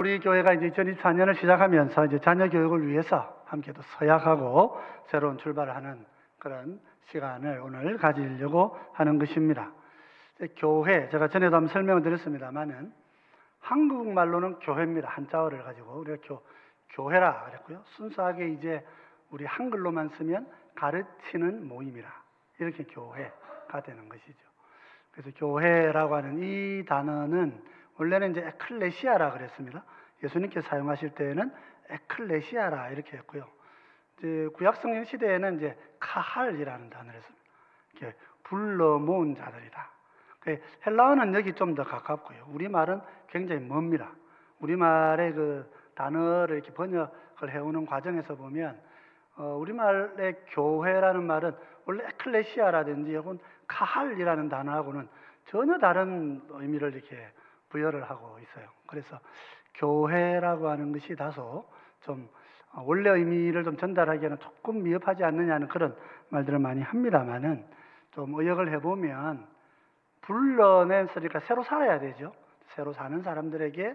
우리 교회가 이제 2024년을 시작하면서 이제 자녀 교육을 위해서 함께 또 서약하고 새로운 출발을 하는 그런 시간을 오늘 가지려고 하는 것입니다. 교회, 제가 전에도 한번 설명을 드렸습니다만은 한국말로는 교회입니다. 한자어를 가지고 우리가 교회라 그랬고요. 순수하게 이제 우리 한글로만 쓰면 가르치는 모임이라 이렇게 교회가 되는 것이죠. 그래서 교회라고 하는 이 단어는 원래는 이제 에클레시아라 그랬습니다. 예수님께서 사용하실 때에는 에클레시아라 이렇게 했고요. 이제 구약 성경 시대에는 이제 카할이라는 단어를 했습니다. 이렇게 불러 모은 자들이다. 헬라어는 여기 좀 더 가깝고요. 우리말은 굉장히 멉니다. 우리말의 그 단어를 이렇게 번역을 해오는 과정에서 보면 우리말의 교회라는 말은 원래 에클레시아라든지 혹은 카할이라는 단어하고는 전혀 다른 의미를 이렇게 부여를 하고 있어요. 그래서 교회라고 하는 것이 다소 좀 원래 의미를 좀 전달하기에는 조금 미흡하지 않느냐는 그런 말들을 많이 합니다만은 좀 의역을 해보면 불러낸 소리가 새로 살아야 되죠. 새로 사는 사람들에게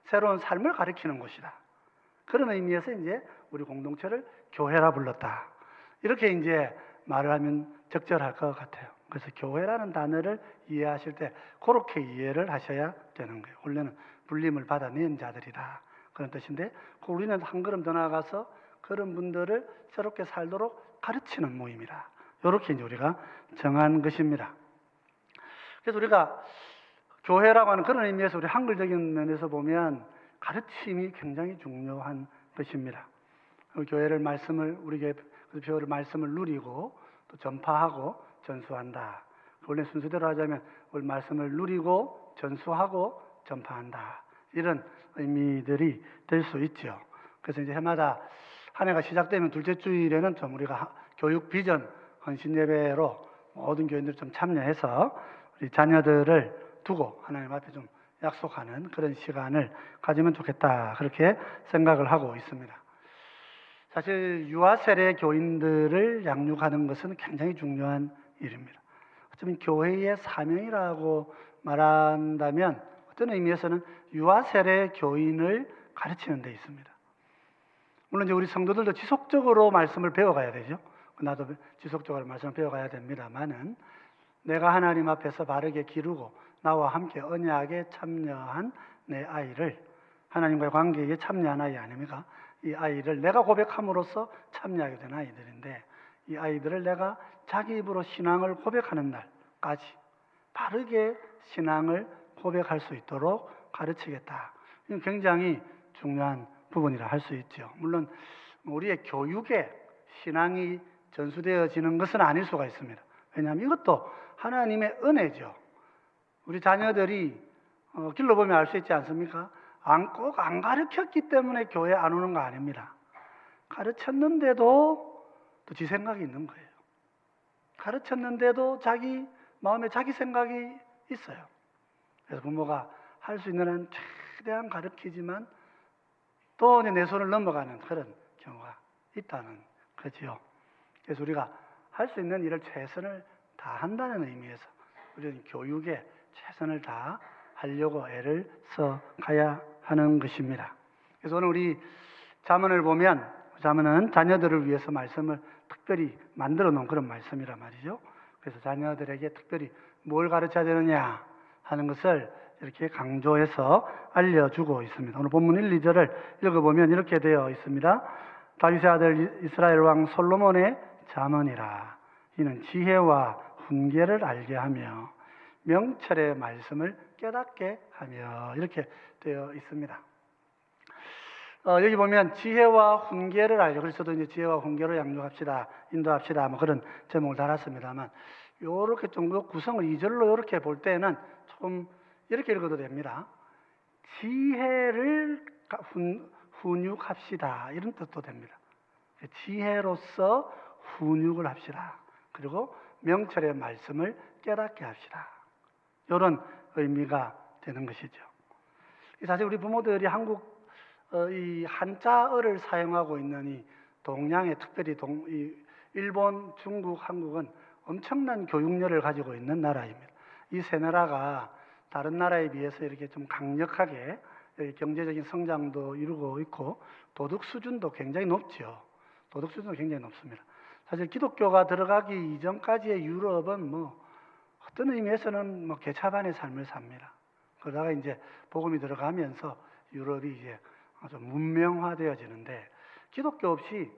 새로운 삶을 가리키는 곳이다. 그런 의미에서 이제 우리 공동체를 교회라 불렀다. 이렇게 이제 말을 하면 적절할 것 같아요. 그래서 교회라는 단어를 이해하실 때 그렇게 이해를 하셔야 되는 거예요. 원래는 불림을 받아낸 자들이다. 그런 뜻인데 우리는 한 걸음 더 나아가서 그런 분들을 새롭게 살도록 가르치는 모임이다. 이렇게 이제 우리가 정한 것입니다. 그래서 우리가 교회라고 하는 그런 의미에서 우리 한글적인 면에서 보면 가르침이 굉장히 중요한 것입니다. 교회를 우리 교회를 말씀을 누리고 또 전파하고 전수한다. 원래 순서대로 하자면 우리 말씀을 누리고 전수하고 전파한다. 이런 의미들이 될 수 있죠. 그래서 이제 해마다 한 해가 시작되면 둘째 주일에는 좀 우리가 교육 비전 헌신 예배로 모든 교인들이 좀 참여해서 우리 자녀들을 두고 하나님 앞에 좀 약속하는 그런 시간을 가지면 좋겠다. 그렇게 생각을 하고 있습니다. 사실 유아 세대 교인들을 양육하는 것은 굉장히 중요한 일입니다. 어쩌면 교회의 사명이라고 말한다면 어떤 의미에서는 유아 세대 교인을 가르치는 데 있습니다. 물론 이제 우리 성도들도 지속적으로 말씀을 배워가야 되죠. 나도 지속적으로 말씀을 배워가야 됩니다만은 내가 하나님 앞에서 바르게 기르고 나와 함께 언약에 참여한 내 아이를 하나님과의 관계에 참여한 아이 아닙니까? 이 아이를 내가 고백함으로써 참여하게 된 아이들인데 이 아이들을 내가 자기 입으로 신앙을 고백하는 날까지 바르게 신앙을 고백할 수 있도록 가르치겠다. 이건 굉장히 중요한 부분이라 할 수 있죠. 물론 우리의 교육에 신앙이 전수되어지는 것은 아닐 수가 있습니다. 왜냐하면 이것도 하나님의 은혜죠. 우리 자녀들이 길로 보면 알 수 있지 않습니까? 꼭 안 가르쳤기 때문에 교회 안 오는 거 아닙니다. 가르쳤는데도 또 지 생각이 있는 거예요. 가르쳤는데도 자기 마음에 자기 생각이 있어요. 그래서 부모가 할 수 있는 한 최대한 가르치지만 또 내 손을 넘어가는 그런 경우가 있다는 거지요. 그래서 우리가 할 수 있는 일을 최선을 다한다는 의미에서 우리는 교육에 최선을 다하려고 애를 써가야 하는 것입니다. 그래서 오늘 우리 잠언을 보면 잠언은 자녀들을 위해서 말씀을 특별히 만들어 놓은 그런 말씀이란 말이죠. 그래서 자녀들에게 특별히 뭘 가르쳐야 되느냐 하는 것을 이렇게 강조해서 알려주고 있습니다. 오늘 본문 1, 2절을 읽어보면 이렇게 되어 있습니다. 다윗의 아들 이스라엘 왕 솔로몬의 잠언이라. 이는 지혜와 훈계를 알게 하며 명철의 말씀을 깨닫게 하며 이렇게 되어 있습니다. 여기 보면 지혜와 훈계를 알려. 그래서도 이제 지혜와 훈계로 양육합시다, 인도합시다, 뭐 그런 제목을 달았습니다만, 요렇게 좀 구성을 2절로 이렇게 볼 때는 좀 이렇게 읽어도 됩니다. 지혜를 훈육합시다. 이런 뜻도 됩니다. 지혜로서 훈육을 합시다. 그리고 명철의 말씀을 깨닫게 합시다. 이런 의미가 되는 것이죠. 사실 우리 부모들이 이 한자어를 사용하고 있는 이 동양의 특별히 일본, 중국, 한국은 엄청난 교육열을 가지고 있는 나라입니다. 이 세 나라가 다른 나라에 비해서 이렇게 좀 강력하게 경제적인 성장도 이루고 있고 도덕 수준도 굉장히 높죠. 도덕 수준도 굉장히 높습니다. 사실 기독교가 들어가기 이전까지의 유럽은 뭐 어떤 의미에서는 뭐 개차반의 삶을 삽니다. 그러다가 이제 복음이 들어가면서 유럽이 이제 아주 문명화되어지는데 기독교 없이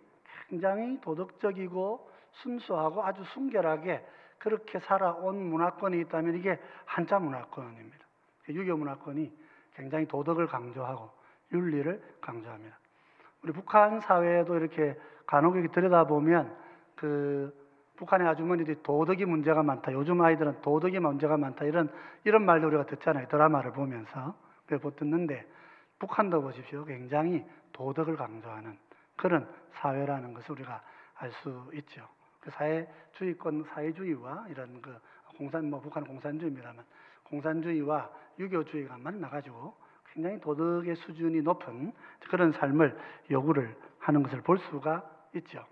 굉장히 도덕적이고 순수하고 아주 순결하게 그렇게 살아온 문화권이 있다면 이게 한자 문화권입니다. 유교 문화권이 굉장히 도덕을 강조하고 윤리를 강조합니다. 우리 북한 사회도 이렇게 간혹 이렇게 들여다보면 북한의 아주머니들이 도덕이 문제가 많다. 요즘 아이들은 도덕이 문제가 많다. 이런 말도 우리가 듣잖아요. 드라마를 보면서. 못 듣는데 북한도 보십시오. 굉장히 도덕을 강조하는 그런 사회라는 것을 우리가 알 수 있죠. 그 사회주의권, 사회주의와 이런 북한은 공산주의입니다만 공산주의와 유교주의가 만나가지고 굉장히 도덕의 수준이 높은 그런 삶을 요구를 하는 것을 볼 수가 있죠.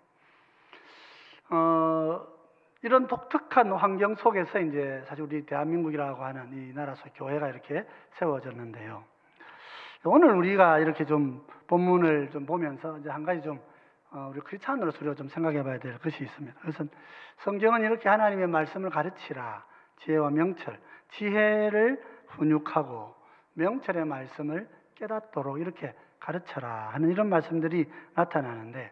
이런 독특한 환경 속에서 이제 사실 우리 대한민국이라고 하는 이 나라 속 교회가 이렇게 세워졌는데요. 오늘 우리가 이렇게 좀 본문을 좀 보면서 이제 한 가지 좀 우리 크리스찬으로서 우리가 좀 생각해 봐야 될 것이 있습니다. 그것은 성경은 이렇게 하나님의 말씀을 가르치라. 지혜와 명철, 지혜를 훈육하고 명철의 말씀을 깨닫도록 이렇게 가르쳐라 하는 이런 말씀들이 나타나는데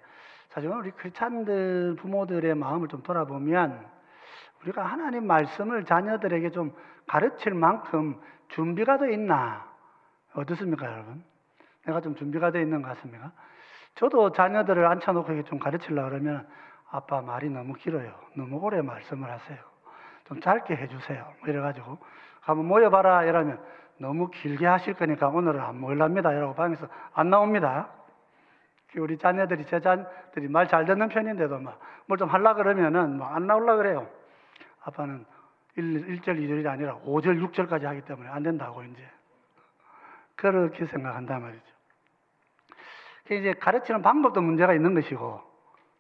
사실 우리 크리스찬들 부모들의 마음을 좀 돌아보면 우리가 하나님 말씀을 자녀들에게 좀 가르칠 만큼 준비가 돼 있나? 어떻습니까, 여러분? 내가 좀 준비가 돼 있는 것 같습니까? 저도 자녀들을 앉혀놓고 이렇게 좀 가르치려고 그러면 아빠 말이 너무 길어요. 너무 오래 말씀을 하세요. 좀 짧게 해주세요. 이래가지고 한번 모여봐라 이러면 너무 길게 하실 거니까 오늘은 안 모일랍니다. 이러고 방에서 안 나옵니다. 우리 자녀들이 제 자녀들이 말 잘 듣는 편인데도 뭘 좀 하려 그러면은 안 나오려 그래요. 아빠는 1절 2절이 아니라 5절 6절까지 하기 때문에 안 된다고 이제 그렇게 생각한단 말이죠. 이제 가르치는 방법도 문제가 있는 것이고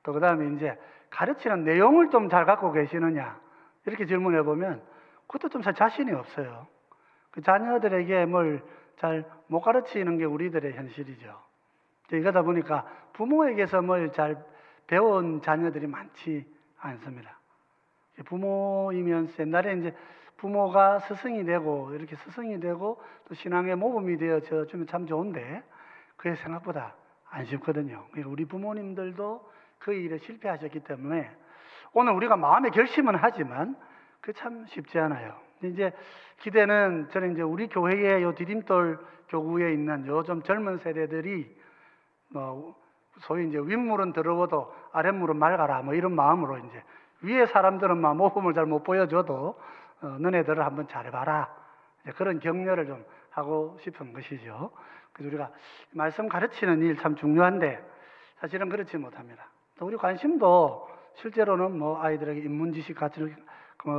또 그다음에 이제 가르치는 내용을 좀 잘 갖고 계시느냐 이렇게 질문해 보면 그것도 좀 자신이 없어요. 그 자녀들에게 뭘 잘 못 가르치는 게 우리들의 현실이죠. 이러다 보니까 부모에게서 뭘 잘 배운 자녀들이 많지 않습니다. 부모이면서 옛날에 이제 부모가 스승이 되고 이렇게 스승이 되고 또 신앙의 모범이 되어져 주면 참 좋은데 그게 생각보다 안 쉽거든요. 그러니까 우리 부모님들도 그 일에 실패하셨기 때문에 오늘 우리가 마음의 결심은 하지만 그게 참 쉽지 않아요. 이제 기대는 저는 이제 우리 교회의 요 디딤돌 교구에 있는 요즘 젊은 세대들이 소위 이제 윗물은 더러워도 아랫물은 맑아라 이런 마음으로 이제 위에 사람들은 모범을 잘 못 보여줘도 너네들을 한번 잘해봐라 그런 격려를 좀 하고 싶은 것이죠. 그래서 우리가 말씀 가르치는 일 참 중요한데 사실은 그렇지 못합니다. 또 우리 관심도 실제로는 아이들에게 인문 지식 가치를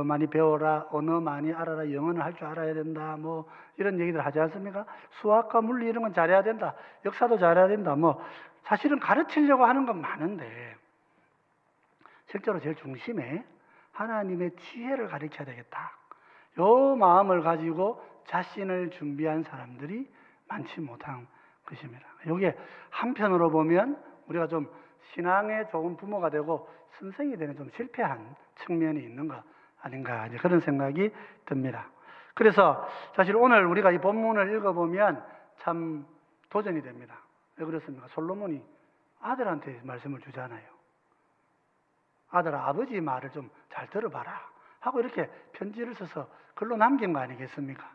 많이 배워라, 언어 많이 알아라, 영어는 할 줄 알아야 된다, 이런 얘기들 하지 않습니까? 수학과 물리 이런 건 잘해야 된다, 역사도 잘해야 된다, 사실은 가르치려고 하는 건 많은데 실제로 제일 중심에 하나님의 지혜를 가르쳐야 되겠다. 요 마음을 가지고 자신을 준비한 사람들이 많지 못한 것입니다. 여기에 한편으로 보면 우리가 좀 신앙에 좋은 부모가 되고 선생이 되는 좀 실패한 측면이 있는 것 아닌가 이제 그런 생각이 듭니다. 그래서 사실 오늘 우리가 이 본문을 읽어보면 참 도전이 됩니다. 왜 그렇습니까? 솔로몬이 아들한테 말씀을 주잖아요. 아들아, 아버지 말을 좀 잘 들어봐라 하고 이렇게 편지를 써서 글로 남긴 거 아니겠습니까?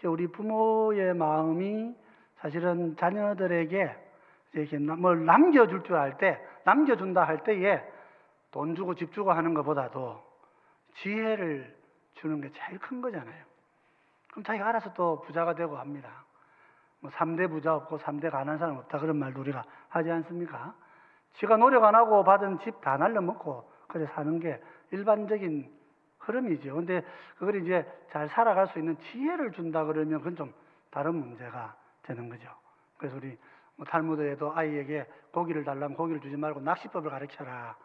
우리 부모의 마음이 사실은 자녀들에게 이렇게 뭘 남겨줄 줄 알 때, 남겨준다 할 때에 돈 주고 집 주고 하는 것보다도 지혜를 주는 게 제일 큰 거잖아요. 그럼 자기가 알아서 또 부자가 되고 합니다. 3대 부자 없고 3대 가난한 사람 없다 그런 말도 우리가 하지 않습니까? 지가 노력 안 하고 받은 집 다 날려먹고 그래 사는 게 일반적인 흐름이죠. 근데 그걸 이제 잘 살아갈 수 있는 지혜를 준다 그러면 그건 좀 다른 문제가 되는 거죠. 그래서 우리 탈무드에도 아이에게 고기를 달라면 고기를 주지 말고 낚시법을 가르쳐라.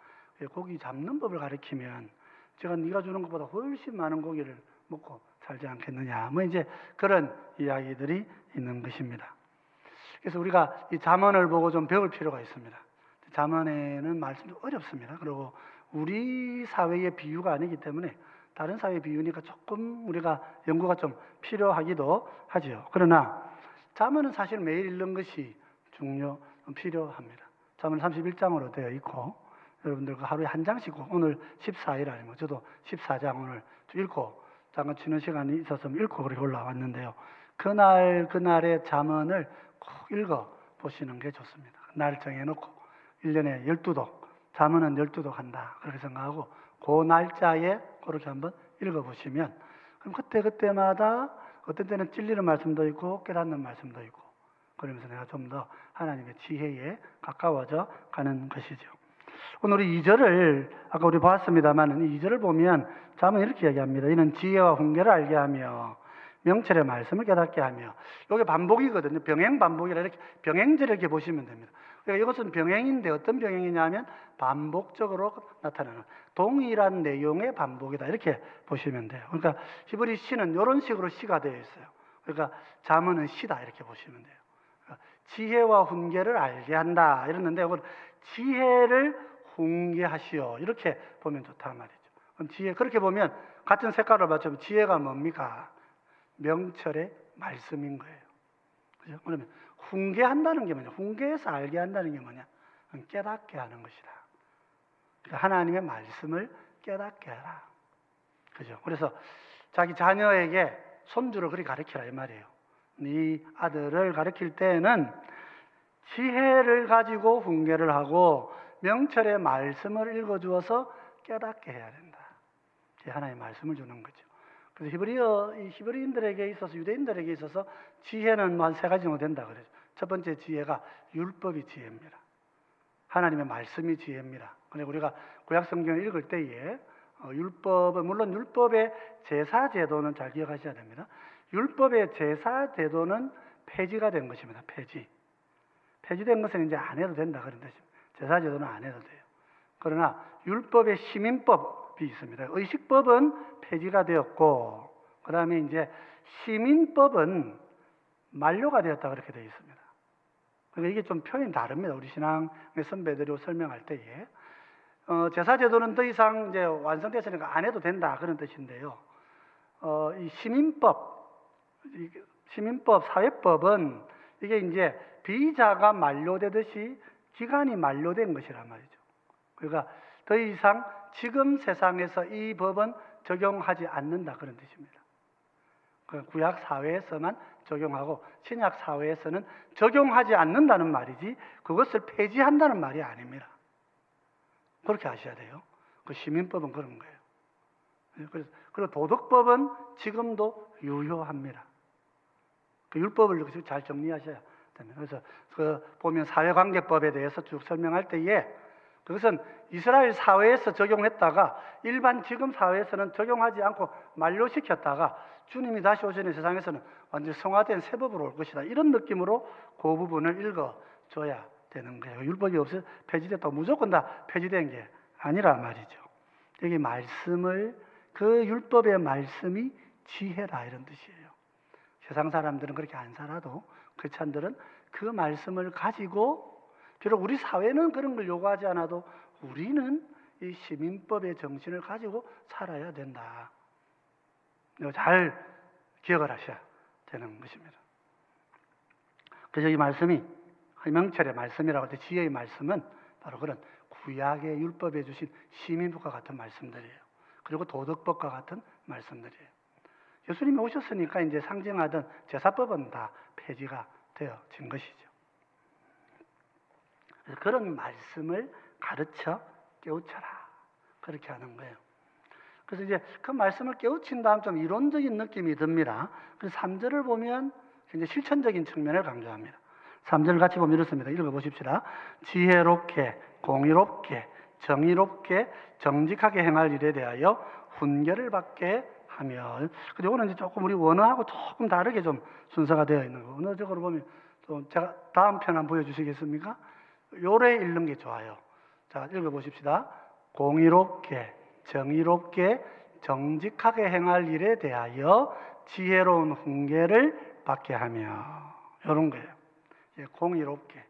고기 잡는 법을 가르치면 제가 네가 주는 것보다 훨씬 많은 고기를 먹고 살지 않겠느냐. 뭐 이제 그런 이야기들이 있는 것입니다. 그래서 우리가 이 잠언을 보고 좀 배울 필요가 있습니다. 잠언에는 말씀도 어렵습니다. 그리고 우리 사회의 비유가 아니기 때문에 다른 사회의 비유니까 조금 우리가 연구가 좀 필요하기도 하죠. 그러나 잠언은 사실 매일 읽는 것이 필요합니다. 잠언 31장으로 되어 있고 여러분들 하루에 한 장씩 오늘 14일 아니면 저도 14장 오늘 읽고 잠깐 쉬는 시간이 있어서 읽고 그렇게 올라왔는데요. 그날의 잠언을 꼭 읽어 보시는 게 좋습니다. 날 정해놓고 1년에 12독, 잠언은 12독 한다 그렇게 생각하고 그 날짜에 그렇게 한번 읽어보시면 그럼 그때마다 어떤 때는 찔리는 말씀도 있고 깨닫는 말씀도 있고 그러면서 내가 좀 더 하나님의 지혜에 가까워져 가는 것이죠. 오늘 우리 2절을 아까 우리 봤습니다만 이 2절을 보면 잠언 이렇게 얘기합니다. 이는 지혜와 훈계를 알게 하며 명철의 말씀을 깨닫게 하며 이게 반복이거든요. 병행 반복이라 이렇게 병행절 이렇게 보시면 됩니다. 그러니까 이것은 병행인데 어떤 병행이냐면 반복적으로 나타나는 동일한 내용의 반복이다 이렇게 보시면 돼요. 그러니까 히브리 시는 이런 식으로 시가 되어 있어요. 그러니까 잠언은 시다 이렇게 보시면 돼요. 그러니까 지혜와 훈계를 알게 한다 이랬는데 지혜를 훈계하시오 이렇게 보면 좋다 말이죠. 그럼 지혜 그렇게 보면 같은 색깔을 맞추면 지혜가 뭡니까? 명철의 말씀인 거예요. 그죠? 그러면 훈계한다는 게 뭐냐? 훈계해서 알게 한다는 게 뭐냐? 깨닫게 하는 것이다. 그러니까 하나님의 말씀을 깨닫게 하라. 그죠? 그래서 자기 자녀에게 손주를 그리 가르치라 이 말이에요. 네 아들을 가르칠 때에는 지혜를 가지고 훈계를 하고 명철의 말씀을 읽어주어서 깨닫게 해야 된다. 하나님의 말씀을 주는 거죠. 그래서 히브리인들에게 있어서 유대인들에게 있어서 지혜는 한 세 가지 정도 된다 그래요. 첫 번째 지혜가 율법이 지혜입니다. 하나님의 말씀이 지혜입니다. 그래서 우리가 구약 성경을 읽을 때에 율법은 물론 율법의 제사 제도는 잘 기억하셔야 됩니다. 율법의 제사 제도는 폐지가 된 것입니다. 폐지된 것은 이제 안 해도 된다 그런 뜻입니다. 제사 제도는 안 해도 돼요. 그러나 율법의 시민법이 있습니다. 의식법은 폐지가 되었고 그 다음에 이제 시민법은 만료가 되었다 그렇게 되어 있습니다. 그러니까 이게 좀 표현이 다릅니다. 우리 신앙의 선배들이 설명할 때에 제사 제도는 더 이상 이제 완성됐으니까 안 해도 된다 그런 뜻인데요. 이 시민법, 사회법은 이게 이제 비자가 만료되듯이 기간이 만료된 것이란 말이죠. 그러니까 더 이상 지금 세상에서 이 법은 적용하지 않는다 그런 뜻입니다. 구약 사회에서만 적용하고 신약 사회에서는 적용하지 않는다는 말이지 그것을 폐지한다는 말이 아닙니다. 그렇게 아셔야 돼요. 그 시민법은 그런 거예요. 그리고 도덕법은 지금도 유효합니다. 그 율법을 잘 정리하셔야 됩니다. 그래서 보면 사회관계법에 대해서 쭉 설명할 때에 그것은 이스라엘 사회에서 적용했다가 일반 지금 사회에서는 적용하지 않고 만료시켰다가 주님이 다시 오시는 세상에서는 완전히 성화된 새 법으로 올 것이다. 이런 느낌으로 그 부분을 읽어줘야 되는 거예요. 율법이 폐지됐다고 무조건 다 폐지된 게 아니라 말이죠. 여기 그 율법의 말씀이 지혜라 이런 뜻이에요. 세상 사람들은 그렇게 안 살아도 크리스찬들은 그 말씀을 가지고 비록 우리 사회는 그런 걸 요구하지 않아도 우리는 이 시민법의 정신을 가지고 살아야 된다. 이거 잘 기억을 하셔야 되는 것입니다. 그래서 이 말씀이 명철의 말씀이라고 할 때 지혜의 말씀은 바로 그런 구약의 율법에 주신 시민법과 같은 말씀들이에요. 그리고 도덕법과 같은 말씀들이에요. 예수님이 오셨으니까 이제 상징하던 제사법은 다 폐지가 되어진 것이죠. 그래서 그런 말씀을 가르쳐 깨우쳐라. 그렇게 하는 거예요. 그래서 이제 그 말씀을 깨우친 다음 좀 이론적인 느낌이 듭니다. 그래서 3절을 보면 굉장히 실천적인 측면을 강조합니다. 3절 같이 보면 이렇습니다. 읽어보십시다. 지혜롭게, 공의롭게, 정의롭게, 정직하게 행할 일에 대하여 훈계를 받게 하며. 근데 오늘 이제 조금 우리 원어하고 조금 다르게 좀 순서가 되어 있는 거. 언어적으로 보면 또 제가 다음 편 한번 보여주시겠습니까? 요래 읽는 게 좋아요. 자, 읽어보십시다. 공의롭게, 정의롭게, 정직하게 행할 일에 대하여 지혜로운 훈계를 받게 하며, 이런 거예요. 공의롭게,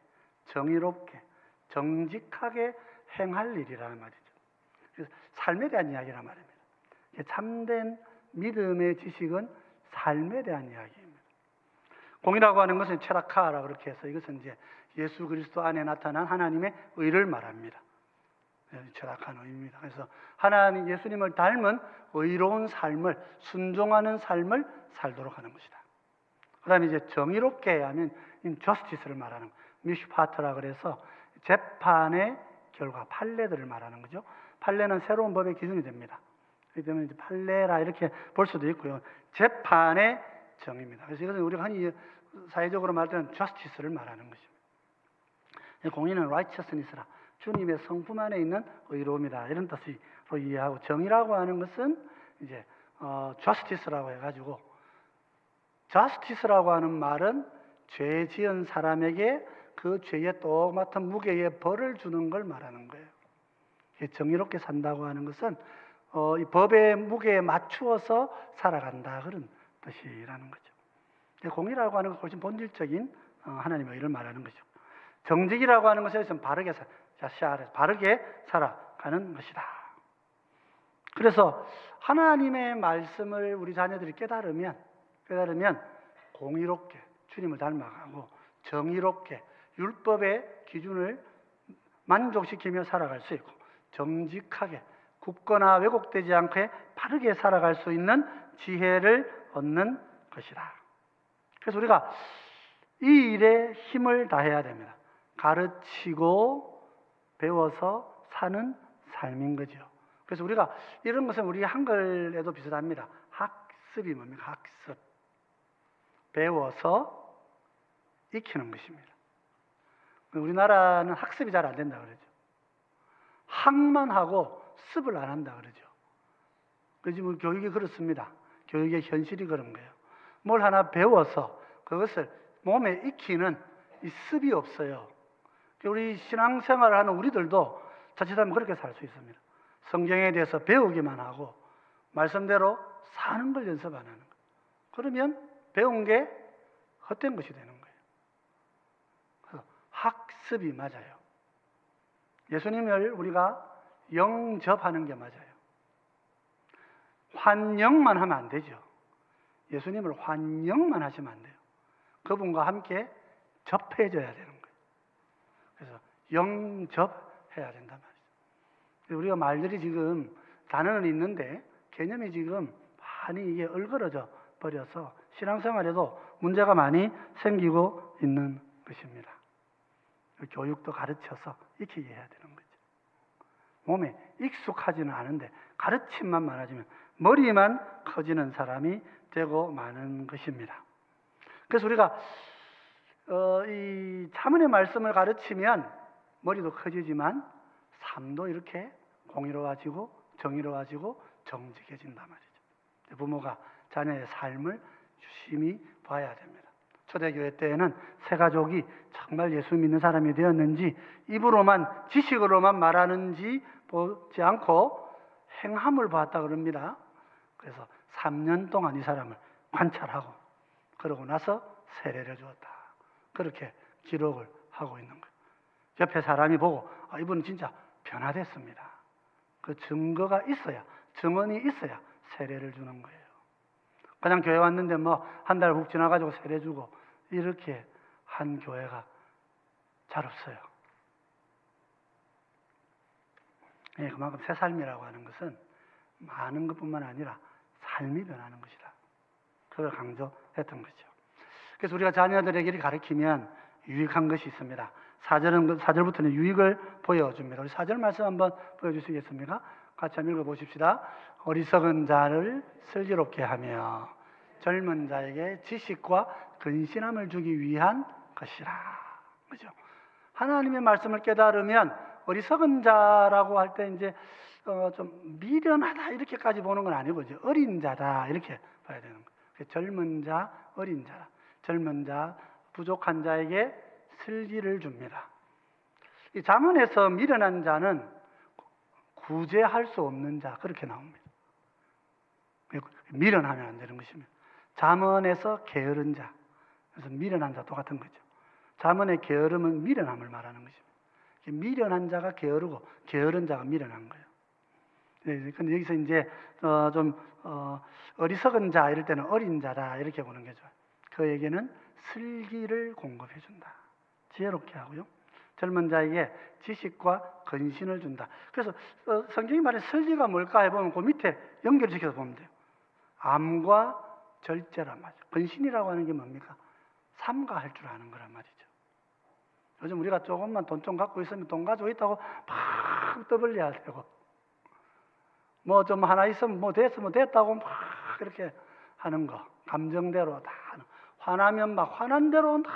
정의롭게, 정직하게 행할 일이라는 말이죠. 그래서 삶에 대한 이야기란 말입니다. 참된 믿음의 지식은 삶에 대한 이야기입니다. 공이라고 하는 것은 체라카라 그렇게 해서 이것은 이제 예수 그리스도 안에 나타난 하나님의 의를 말합니다. 체라카는 의입니다. 그래서 하나님 예수님을 닮은 의로운 삶을, 순종하는 삶을 살도록 하는 것이다. 그다음에 이제 정의롭게 하면 justice를 말하는 미슈파트라 그래서 재판의 결과, 판례들을 말하는 거죠. 판례는 새로운 법의 기준이 됩니다. 그렇기 때문에 이제 판례라 이렇게 볼 수도 있고요. 재판의 정의입니다. 그래서 이것은 우리가 흔히 사회적으로 말할 때는 justice를 말하는 것입니다. 공의는 righteousness라, 주님의 성품 안에 있는 의로움이다, 이런 뜻으로 이해하고, 정의라고 하는 것은 이제 justice라고 해가지고, justice라고 하는 말은 죄 지은 사람에게 그 죄에 똑같은 무게의 벌을 주는 걸 말하는 거예요. 정의롭게 산다고 하는 것은 이 법의 무게에 맞추어서 살아간다, 그런 뜻이라는 거죠. 공의라고 하는 것은 훨씬 본질적인 하나님의 의를 말하는 거죠. 정직이라고 하는 것은 바르게 바르게 살아가는 것이다. 그래서 하나님의 말씀을 우리 자녀들이 깨달으면 공의롭게 주님을 닮아가고, 정의롭게 율법의 기준을 만족시키며 살아갈 수 있고, 정직하게 굳거나 왜곡되지 않게 바르게 살아갈 수 있는 지혜를 얻는 것이다. 그래서 우리가 이 일에 힘을 다해야 됩니다. 가르치고 배워서 사는 삶인 거죠. 그래서 우리가 이런 것은 우리 한글에도 비슷합니다. 학습이 뭡니까? 학습. 배워서 익히는 것입니다. 우리나라는 학습이 잘 안 된다 그러죠. 학만 하고 습을 안 한다 그러죠. 그래서 지금 교육이 그렇습니다. 교육의 현실이 그런 거예요. 뭘 하나 배워서 그것을 몸에 익히는 이 습이 없어요. 우리 신앙생활을 하는 우리들도 자칫하면 그렇게 살 수 있습니다. 성경에 대해서 배우기만 하고 말씀대로 사는 걸 연습 안 하는 거예요. 그러면 배운 게 헛된 것이 되는 거예요. 그래서 학습이 맞아요. 예수님을 우리가 영접하는 게 맞아요. 환영만 하면 안 되죠. 예수님을 환영만 하시면 안 돼요. 그분과 함께 접해져야 되는 거예요. 그래서 영접해야 된단 말이죠. 우리가 말들이 지금 단어는 있는데 개념이 지금 많이 이게 얼그러져 버려서 신앙생활에도 문제가 많이 생기고 있는 것입니다. 교육도 가르쳐서 익히게 해야 되는 거죠. 몸에 익숙하지는 않은데 가르침만 많아지면 머리만 커지는 사람이 되고 마는 것입니다. 그래서 우리가 이 차문의 말씀을 가르치면 머리도 커지지만 삶도 이렇게 공의로워지고 정의로워지고 정직해진단 말이죠. 부모가 자녀의 삶을 유심히 봐야 됩니다. 초대교회 때에는 새 가족이 정말 예수 믿는 사람이 되었는지 입으로만 지식으로만 말하는지 보지 않고 행함을 봤다 그럽니다. 그래서 3년 동안 이 사람을 관찰하고 그러고 나서 세례를 주었다. 그렇게 기록을 하고 있는 거예요. 옆에 사람이 보고 이분은 진짜 변화됐습니다. 그 증거가 있어야, 증언이 있어야 세례를 주는 거예요. 그냥 교회 왔는데 뭐 한 달 훅 지나가지고 세례 주고 이렇게 한 교회가 잘 없어요. 그만큼 새 삶이라고 하는 것은 많은 것뿐만 아니라 삶이 변하는 것이다. 그걸 강조했던 거죠. 그래서 우리가 자녀들에게 가르치면 유익한 것이 있습니다. 4절부터는 유익을 보여줍니다. 우리 4절 말씀 한번 보여주시겠습니까? 같이 한번 읽어보십시다. 어리석은 자를 슬기롭게 하며 젊은 자에게 지식과 근신함을 주기 위한 것이라. 그죠? 하나님의 말씀을 깨달으면 어리석은 자라고 할 때 이제 좀 미련하다 이렇게까지 보는 건 아니고 이제 어린 자다 이렇게 봐야 되는 거예요. 젊은 자, 어린 자라. 젊은 자, 부족한 자에게 슬기를 줍니다. 이 잠언에서 미련한 자는 구제할 수 없는 자 그렇게 나옵니다. 미련하면 안 되는 것입니다. 잠언에서 게으른 자, 그래서 미련한 자 똑같은 거죠. 잠언의 게으름은 미련함을 말하는 것입니다. 미련한 자가 게으르고 게으른 자가 미련한 거예요. 근데 여기서 이제 좀 어리석은 자 이럴 때는 어린 자다 이렇게 보는 게 좋아요. 그에게는 슬기를 공급해 준다. 지혜롭게 하고요. 젊은 자에게 지식과 근신을 준다. 그래서 성경이 말하는 슬기가 뭘까 해보면 그 밑에 연결시켜서 보면 돼요. 암과 절제란 말이죠. 근신이라고 하는 게 뭡니까? 삼가할 줄 아는 거란 말이죠. 요즘 우리가 조금만 돈 좀 갖고 있으면 돈 가지고 있다고 막 떠벌려야 되고, 뭐 좀 하나 있으면 뭐 됐으면 됐다고 막 그렇게 하는 거, 감정대로 다 하는, 화나면 막 화난 대로 다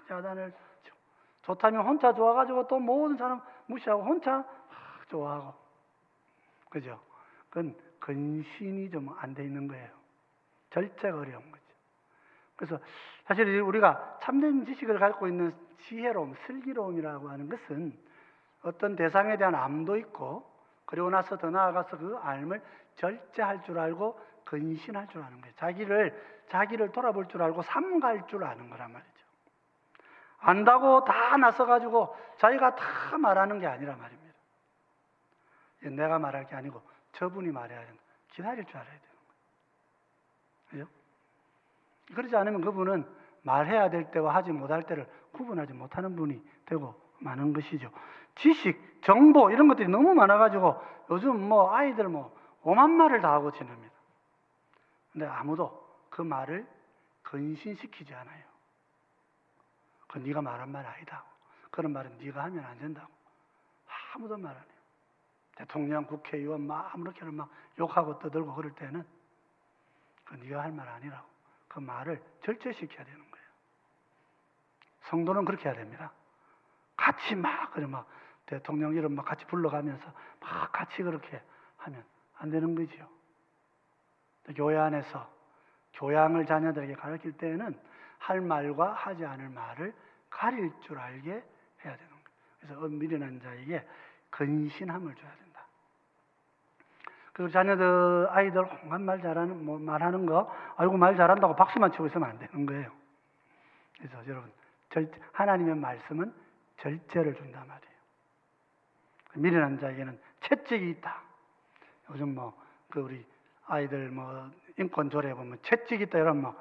야단을 치고, 좋다면 혼자 좋아가지고 또 모든 사람 무시하고 혼자 좋아하고, 그죠? 그건 근신이 좀 안 돼 있는 거예요. 절제가 어려운 거죠. 그래서 사실 우리가 참된 지식을 갖고 있는 지혜로움, 슬기로움이라고 하는 것은 어떤 대상에 대한 암도 있고, 그리고 나서 더 나아가서 그 암을 절제할 줄 알고 근신할 줄 아는 거예요. 자기를 돌아볼 줄 알고 삼갈 줄 아는 거란 말이죠. 안다고 다 나서가지고 자기가 다 말하는 게 아니란 말입니다. 내가 말할 게 아니고 저분이 말해야 된다. 기다릴 줄 알아야 되는 거예요. 그죠? 그러지 않으면 그분은 말해야 될 때와 하지 못할 때를 구분하지 못하는 분이 되고 마는 것이죠. 지식, 정보 이런 것들이 너무 많아가지고 요즘 뭐 아이들 뭐 오만 말을 다 하고 지냅니다. 근데 아무도 그 말을 근신시키지 않아요. 그 네가 말한 말 아니다. 그런 말은 네가 하면 안 된다고. 아무도 말 안 해요. 대통령, 국회의원 막 아무렇게나 막 욕하고 떠들고 그럴 때는 그 네가 할 말 아니라고. 그 말을 절제시켜야 되는 거예요. 성도는 그렇게 해야 됩니다. 같이 막 대통령 이름 막 같이 불러가면서 막 같이 그렇게 하면 안 되는 거지요. 교회 안에서 교양을 자녀들에게 가르칠 때는 할 말과 하지 않을 말을 가릴 줄 알게 해야 되는 거예요. 그래서 미련한 자에게 근신함을 줘야 된다. 그리고 자녀들, 아이들 홍한 말 잘하는, 뭐 말하는 거, 아이고 말 잘한다고 박수만 치고 있으면 안 되는 거예요. 그래서 여러분, 하나님의 말씀은 절제를 준단 말이에요. 미련한 자에게는 채찍이 있다. 요즘 우리 아이들 인권 조례 보면 채찍이 있다 이러면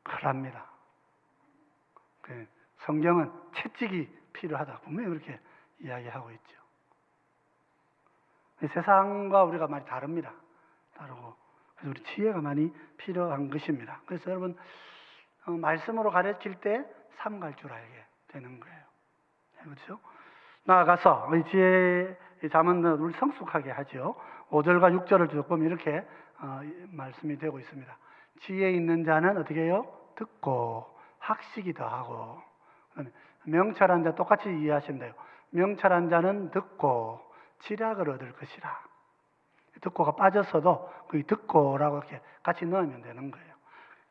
큰일납니다. 성경은 채찍이 필요하다. 분명히 그렇게 이야기하고 있죠. 세상과 우리가 많이 다릅니다. 다르고. 그래서 우리 지혜가 많이 필요한 것입니다. 그래서 여러분, 말씀으로 가르칠 때 삼갈 줄 알게 되는 거예요. 그렇죠? 나아가서 이 지혜의 잠언은 우리 성숙하게 하죠. 5절과 6절을 쭉 보면 이렇게 말씀이 되고 있습니다. 지혜 있는 자는 어떻게 해요? 듣고 학식이 더하고, 명철한 자 똑같이 이해하시면 돼요. 명철한 자는 듣고 지략을 얻을 것이라. 듣고가 빠졌어도 그 듣고라고 이렇게 같이 넣으면 되는 거예요.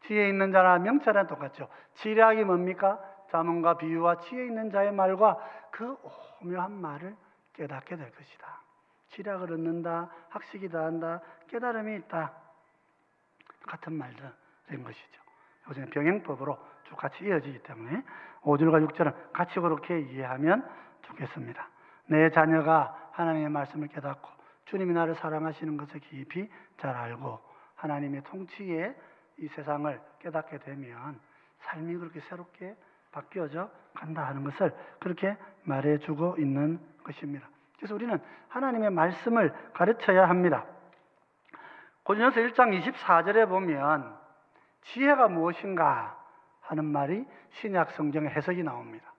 지혜 있는 자나 명철한 똑같죠. 지략이 뭡니까? 잠언과 비유와 지혜 있는 자의 말과 그 오묘한 말을 깨닫게 될 것이다. 지략을 얻는다, 학식이 더한다, 깨달음이 있다. 같은 말들인 것이죠. 요즘 병행법으로 쭉 같이 이어지기 때문에 5절과 6절은 같이 그렇게 이해하면 좋겠습니다. 내 자녀가 하나님의 말씀을 깨닫고 주님이 나를 사랑하시는 것을 깊이 잘 알고 하나님의 통치에 이 세상을 깨닫게 되면 삶이 그렇게 새롭게 바뀌어져 간다 하는 것을 그렇게 말해주고 있는 것입니다. 그래서 우리는 하나님의 말씀을 가르쳐야 합니다. 고린도서 1장 24절에 보면 지혜가 무엇인가 하는 말이 신약 성경의 해석이 나옵니다.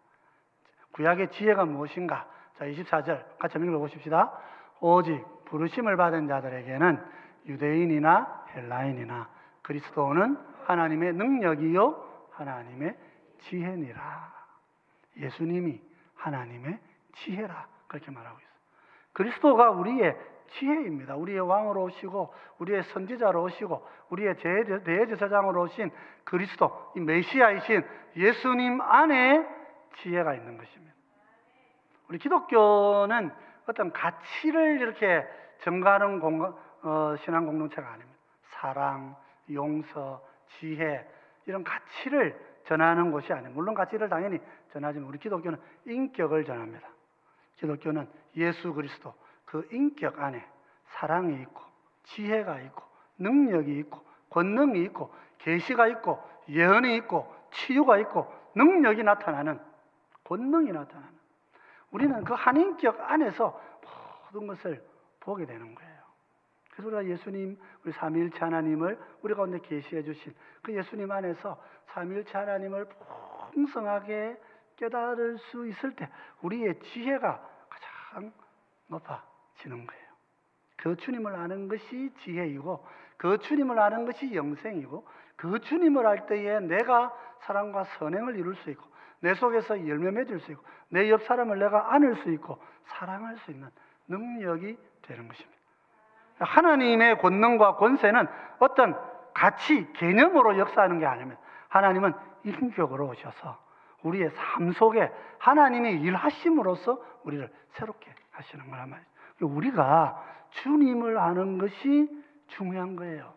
구약의 지혜가 무엇인가? 자, 24절 같이 한번 읽어보십시다. 오직 부르심을 받은 자들에게는 유대인이나 헬라인이나 그리스도는 하나님의 능력이요 하나님의 지혜니라. 예수님이 하나님의 지혜라 그렇게 말하고 있어요. 그리스도가 우리의 지혜입니다. 우리의 왕으로 오시고 우리의 선지자로 오시고 우리의 대제사장으로 오신 그리스도, 이 메시아이신 예수님 안에 지혜가 있는 것입니다. 우리 기독교는 어떤 가치를 이렇게 증가하는 신앙 공동체가 아닙니다. 사랑, 용서, 지혜 이런 가치를 전하는 곳이 아니에요. 물론 가치를 당연히 전하지만 우리 기독교는 인격을 전합니다. 기독교는 예수 그리스도 그 인격 안에 사랑이 있고 지혜가 있고 능력이 있고 권능이 있고 계시가 있고 예언이 있고 치유가 있고 능력이 나타나는 권능이 나타나는 우리는 그 한 인격 안에서 모든 것을 보게 되는 거예요. 그래서 우리가 예수님, 우리 삼위일체 하나님을 우리 가운데 계시해 주신 그 예수님 안에서 삼위일체 하나님을 풍성하게 깨달을 수 있을 때 우리의 지혜가 가장 높아지는 거예요. 그 주님을 아는 것이 지혜이고 그 주님을 아는 것이 영생이고 그 주님을 알 때에 내가 사랑과 선행을 이룰 수 있고 내 속에서 열매 맺을 수 있고 내 옆 사람을 내가 안을 수 있고 사랑할 수 있는 능력이 되는 것입니다. 하나님의 권능과 권세는 어떤 가치, 개념으로 역사하는 게 아닙니다. 하나님은 인격으로 오셔서 우리의 삶 속에 하나님의 일하심으로써 우리를 새롭게 하시는 거란 말이에요. 우리가 주님을 아는 것이 중요한 거예요.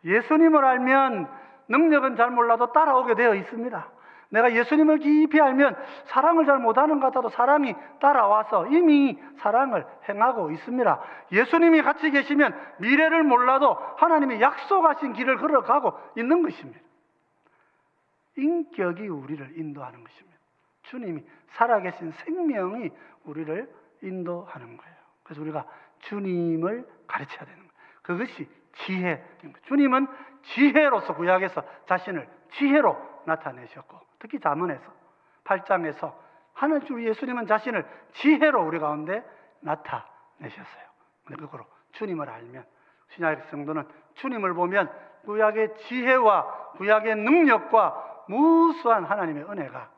예수님을 알면 능력은 잘 몰라도 따라오게 되어 있습니다. 내가 예수님을 깊이 알면 사랑을 잘 못하는 것 같아도 사랑이 따라와서 이미 사랑을 행하고 있습니다. 예수님이 같이 계시면 미래를 몰라도 하나님이 약속하신 길을 걸어가고 있는 것입니다. 인격이 우리를 인도하는 것입니다. 주님이 살아계신 생명이 우리를 인도하는 거예요. 그래서 우리가 주님을 가르쳐야 되는 거예요. 그것이 지혜입니다. 주님은 지혜로서 구약에서 자신을 지혜로 나타내셨고 특히 잠언에서 8장에서 하나님 우리 예수님은 자신을 지혜로 우리 가운데 나타내셨어요. 그거로 주님을 알면 신약 성도는 주님을 보면 구약의 지혜와 구약의 능력과 무수한 하나님의 은혜가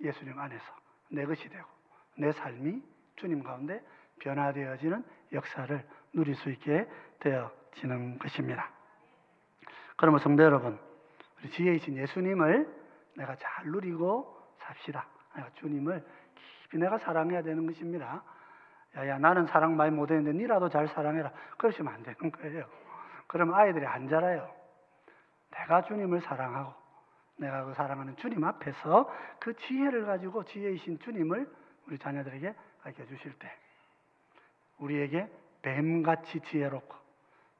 예수님 안에서 내 것이 되고 내 삶이 주님 가운데 변화되어지는 역사를 누릴 수 있게 되어지는 것입니다. 그러면 성도 여러분, 우리 지혜이신 예수님을 내가 잘 누리고 삽시다. 내가 주님을 깊이 내가 사랑해야 되는 것입니다. 야야 나는 사랑 많이 못했는데 니라도 잘 사랑해라. 그러시면 안 되는 거예요. 그러면 아이들이 안 자라요. 내가 주님을 사랑하고 내가 그 사랑하는 주님 앞에서 그 지혜를 가지고 지혜이신 주님을 우리 자녀들에게 가르쳐 주실 때 우리에게 뱀같이 지혜롭고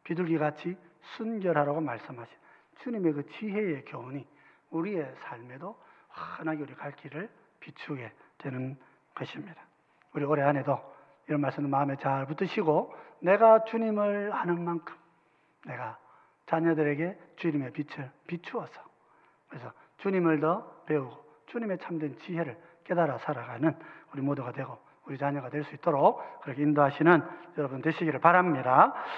비둘기같이 순결하라고 말씀하신 주님의 그 지혜의 교훈이 우리의 삶에도 환하게 우리 갈 길을 비추게 되는 것입니다. 우리 올해 안에도 이런 말씀 마음에 잘 붙드시고 내가 주님을 아는 만큼 내가 자녀들에게 주님의 빛을 비추어서 그래서 주님을 더 배우고 주님의 참된 지혜를 깨달아 살아가는 우리 모두가 되고 우리 자녀가 될 수 있도록 그렇게 인도하시는 여러분 되시기를 바랍니다.